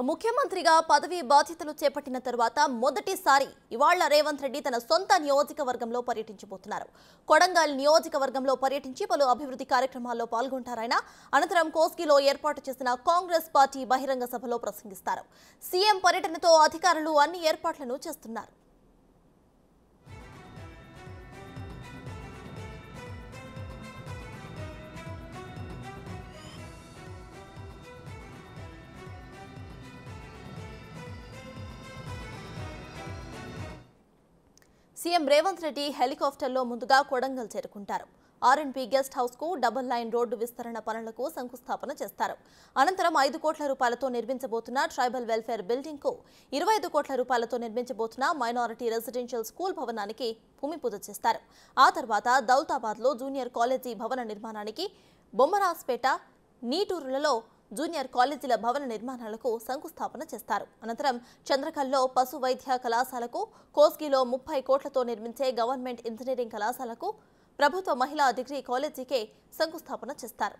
ముఖ్యమంత్రిగా పదవి బాధ్యతలు చేపట్టిన తర్వాత మొదటిసారి ఇవాళ రేవంత్ రెడ్డి తన సొంత నియోజకవర్గంలో పర్యటించబోతున్నారు. కొడంగల్ నియోజకవర్గంలో పర్యటించి పలు అభివృద్ధి కార్యక్రమాల్లో పాల్గొంటారాయన. అనంతరం కోస్గిలో ఏర్పాటు చేసిన కాంగ్రెస్ పార్టీ బహిరంగ సభలో ప్రసంగిస్తారు. సీఎం పర్యటనతో అధికారులు అన్ని ఏర్పాట్లను చేస్తున్నారు. సీఎం రేవంత్ రెడ్డి హెలికాప్టర్లో ముందుగా కొడంగల్ చేరుకుంటారు. ఆర్ఎండ్బి గెస్ట్ హౌస్ కు డబుల్ లైన్ రోడ్డు విస్తరణ పనులకు శంకుస్థాపన చేస్తారు. అనంతరం 5 కోట్ల రూపాయలతో నిర్మించబోతున్న ట్రైబల్ వెల్ఫేర్ బిల్డింగ్ కు 25 కోట్ల రూపాయలతో నిర్మించబోతున్న మైనారిటీ రెసిడెన్షియల్ స్కూల్ భవనానికి భూమి పూజ చేస్తారు. ఆ తర్వాత దౌలతాబాద్ లో జూనియర్ కాలేజీ భవన నిర్మాణానికి, బొమ్మరాజ్పేట, నీటూరులలో జూనియర్ కాలేజీల భవన నిర్మాణాలకు శంకుస్థాపన చేస్తారు. అనంతరం చంద్రకల్లో పశు వైద్య కళాశాలకు, కోస్గిలో 30 కోట్లతో నిర్మించే గవర్నమెంట్ ఇంజనీరింగ్ కళాశాలకు, ప్రభుత్వ మహిళా డిగ్రీ కాలేజీకే శంకుస్థాపన చేస్తారు.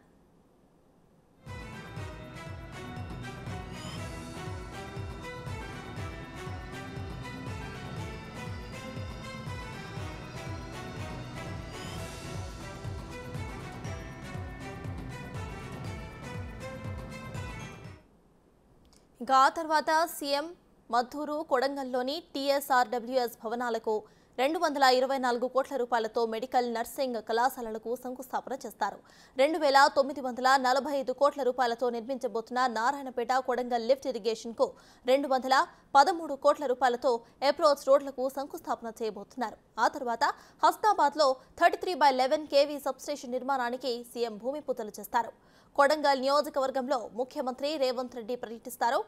ఇంకా ఆ తర్వాత సీఎం మద్దూరు, కొడంగల్లోని టీఎస్ఆర్డబ్ల్యూఎస్ భవనాలకు 224 కోట్ల రూపాయలతో మెడికల్ నర్సింగ్ కళాశాలలకు శంకుస్థాపన చేస్తారు. 2945 కోట్ల రూపాయలతో నిర్మించబోతున్న నారాయణపేట, కొడంగల్ లిఫ్ట్ ఇరిగేషన్ కు 213 కోట్ల రూపాయలతో అప్రోచ్ రోడ్లకు శంకుస్థాపన చేయబోతున్నారు. ఆ తర్వాత హస్నాబాద్ లో 33/11 కేవీ సబ్స్టేషన్ నిర్మాణానికి సీఎం భూమి పూజలు చేస్తారు. కొడంగల్ నియోజకవర్గంలో ముఖ్యమంత్రి రేవంత్ రెడ్డి పర్యటిస్తారు.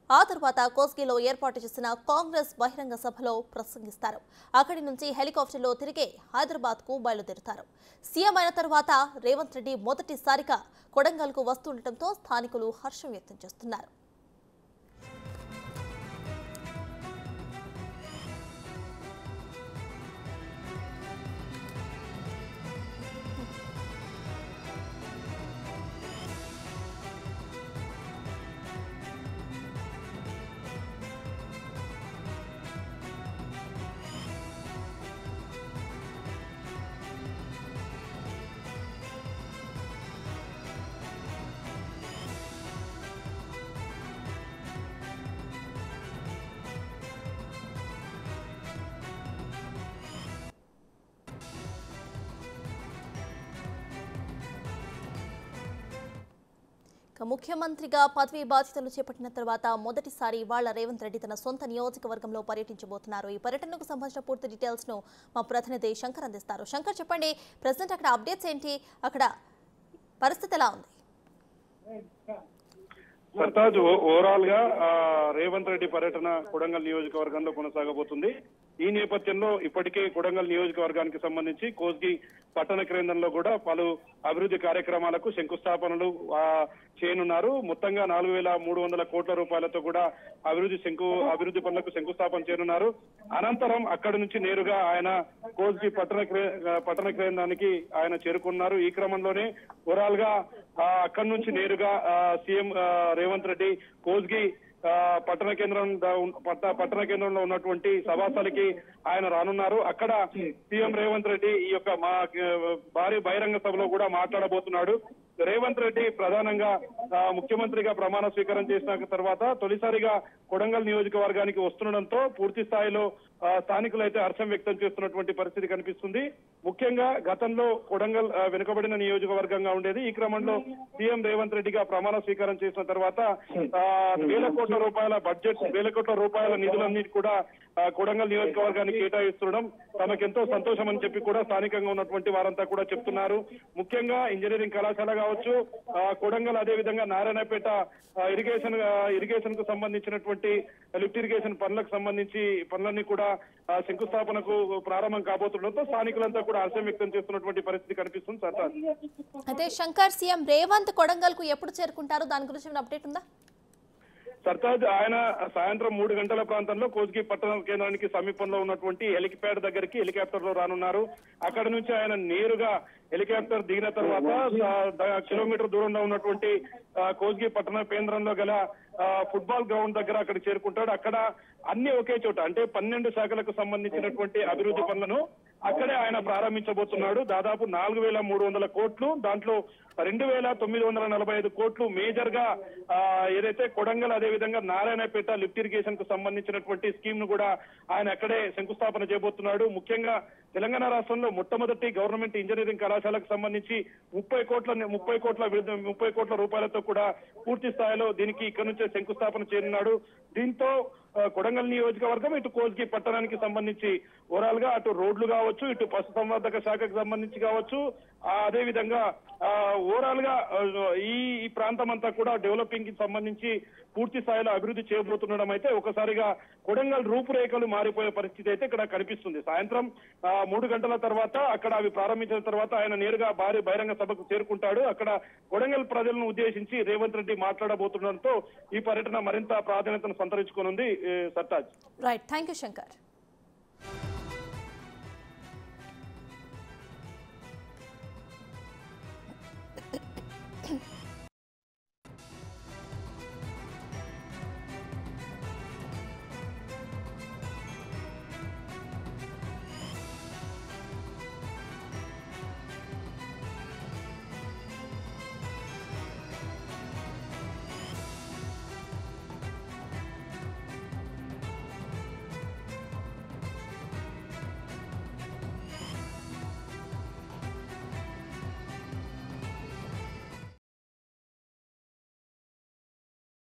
ఆ తర్వాత కోస్గిలో ఏర్పాటు చేసిన కాంగ్రెస్ బహిరంగ సభలో ప్రసంగిస్తారు. అక్కడి నుంచి హెలికాప్టర్లో తిరిగి హైదరాబాద్ కు బయలుదేరుతారు. సీఎం అయిన తర్వాత రేవంత్ రెడ్డి మొదటిసారిగా కొడంగల్ కు వస్తుండటంతో స్థానికులు హర్షం వ్యక్తం చేస్తున్నారు. ముఖ్యమంత్రిగా పదవి బాధ్యతలు చేపట్టిన తర్వాత మొదటిసారి ఇవాళ రేవంత్ రెడ్డి తన సొంత నియోజకవర్గంలో పర్యటించబోతున్నారు. ఈ పర్యటనకు సంబంధించిన పూర్తి డీటెయిల్స్ ను మా ప్రతినిధి శంకర్ అందిస్తారు. శంకర్, చెప్పండి, ప్రెసెంట్ అక్కడ అప్డేట్స్ ఏంటి? అక్కడ పరిస్థితి ఎలా ఉంది? సర్తాజ్, ఓవరాల్ గా రేవంత్ రెడ్డి పర్యటన కొడంగల్ నియోజకవర్గంలో కొనసాగబోతుంది. ఈ నేపథ్యంలో ఇప్పటికే కొడంగల్ నియోజకవర్గానికి సంబంధించి కోస్గి పట్టణ కేంద్రంలో కూడా పలు అభివృద్ధి కార్యక్రమాలకు శంకుస్థాపనలు చేయనున్నారు. మొత్తంగా 4300 కోట్ల రూపాయలతో కూడా అభివృద్ధి పనులకు శంకుస్థాపన చేయనున్నారు. అనంతరం అక్కడి నుంచి నేరుగా ఆయన కోస్గి పట్టణ కేంద్రానికి ఆయన చేరుకున్నారు. ఈ క్రమంలోనే ఓవరాల్ గా అక్కడి నుంచి నేరుగా సీఎం రేవంత్ రెడ్డి కోస్గి పట్టణ కేంద్రంలో ఉన్నటువంటి సభాస్థలికి ఆయన రానున్నారు. అక్కడ సీఎం రేవంత్ రెడ్డి ఈ యొక్క భారీ బహిరంగ సభలో కూడా మాట్లాడబోతున్నాడు. రేవంత్ రెడ్డి ప్రధానంగా ముఖ్యమంత్రిగా ప్రమాణ స్వీకారం చేసిన తర్వాత తొలిసారిగా కొడంగల్ నియోజకవర్గానికి వస్తుండడంతో పూర్తి స్థాయిలో స్థానికులు అయితే హర్షం వ్యక్తం చేస్తున్నటువంటి పరిస్థితి కనిపిస్తుంది. ముఖ్యంగా గతంలో కొడంగల్ వెనుకబడిన నియోజకవర్గంగా ఉండేది. ఈ క్రమంలో సీఎం రేవంత్ రెడ్డిగా ప్రమాణ స్వీకారం చేసిన తర్వాత వేల కోట్ల రూపాయల బడ్జెట్, వేల కోట్ల రూపాయల నిధులన్నిటి కూడా కొడంగల్ నియోజకవర్గానికి కేటాయిస్తుండడం తమకెంతో సంతోషం అని చెప్పి కూడా స్థానికంగా ఉన్నటువంటి వారంతా కూడా చెప్తున్నారు. ముఖ్యంగా ఇంజనీరింగ్ కళాశాల కావచ్చు, కొడంగల్ అదే విధంగా నారాయణపేట ఇరిగేషన్ కు సంబంధించినటువంటి లిఫ్ట్ ఇరిగేషన్ పనులకు సంబంధించి పనులన్నీ కూడా శంకుస్థాపనకు ప్రారంభం కాబోతుండడంతో స్థానికులంతా కూడా హర్షం వ్యక్తం చేస్తున్నటువంటి పరిస్థితి కనిపిస్తుంది. సర్తాజ్, అయితే శంకర్, సీఎం రేవంత్ కొడంగల్ కు ఎప్పుడు చేరుకుంటారు? దాని గురించి అప్డేట్ ఉందా? సర్తాజ్, ఆయన సాయంత్రం 3 గంటల ప్రాంతంలో కోస్గి పట్టణ కేంద్రానికి సమీపంలో ఉన్నటువంటి హెలిప్యాడ్ దగ్గరికి హెలికాప్టర్ లో రానున్నారు. అక్కడ నుంచి ఆయన నేరుగా హెలికాప్టర్ దిగిన తర్వాత కిలోమీటర్ దూరంలో ఉన్నటువంటి కోస్గి పట్టణ కేంద్రంలో గల ఫుట్బాల్ గ్రౌండ్ దగ్గర అక్కడ చేరుకుంటాడు. అక్కడ అన్ని ఒకే చోట అంటే 12 శాఖలకు సంబంధించినటువంటి అభివృద్ధి పనులను అక్కడే ఆయన ప్రారంభించబోతున్నాడు. దాదాపు 4,300 కోట్లు, దాంట్లో 2,945 కోట్లు మేజర్ గా ఏదైతే కొడంగల్ అదేవిధంగా నారాయణపేట లిఫ్ట్ ఇరిగేషన్ కు సంబంధించినటువంటి స్కీమ్ ను కూడా ఆయన అక్కడే శంకుస్థాపన చేయబోతున్నాడు. ముఖ్యంగా తెలంగాణ రాష్ట్రంలో మొట్టమొదటి గవర్నమెంట్ ఇంజనీరింగ్ కళాశాలకు సంబంధించి 30 కోట్ల రూపాయలతో కూడా పూర్తి స్థాయిలో దీనికి ఇక్కడ నుంచే శంకుస్థాపన చేయనున్నాడు. దీంతో కొడంగల్ నియోజకవర్గం ఇటు కోస్గి పట్టణానికి సంబంధించి ఓవరాల్ గా అటు రోడ్లు కావచ్చు, ఇటు పశుసంవర్ధక శాఖకు సంబంధించి కావచ్చు, అదే విధంగా ఓవరాల్ గా ఈ ప్రాంతం అంతా కూడా డెవలపింగ్ కి సంబంధించి పూర్తి స్థాయిలో అభివృద్ధి చేయబోతుండడం అయితే ఒకసారిగా కొడంగల్ రూపురేఖలు మారిపోయే పరిస్థితి అయితే ఇక్కడ కనిపిస్తుంది. సాయంత్రం 3 గంటల తర్వాత అక్కడ అవి ప్రారంభించిన తర్వాత ఆయన నేరుగా భారీ బహిరంగ సభకు చేరుకుంటాడు. అక్కడ కొడంగల్ ప్రజలను ఉద్దేశించి రేవంత్ రెడ్డి మాట్లాడబోతుండడంతో ఈ పర్యటన మరింత ప్రాధాన్యతను సంతరించుకోనుంది. Sartaj. Right, thank you Shankar.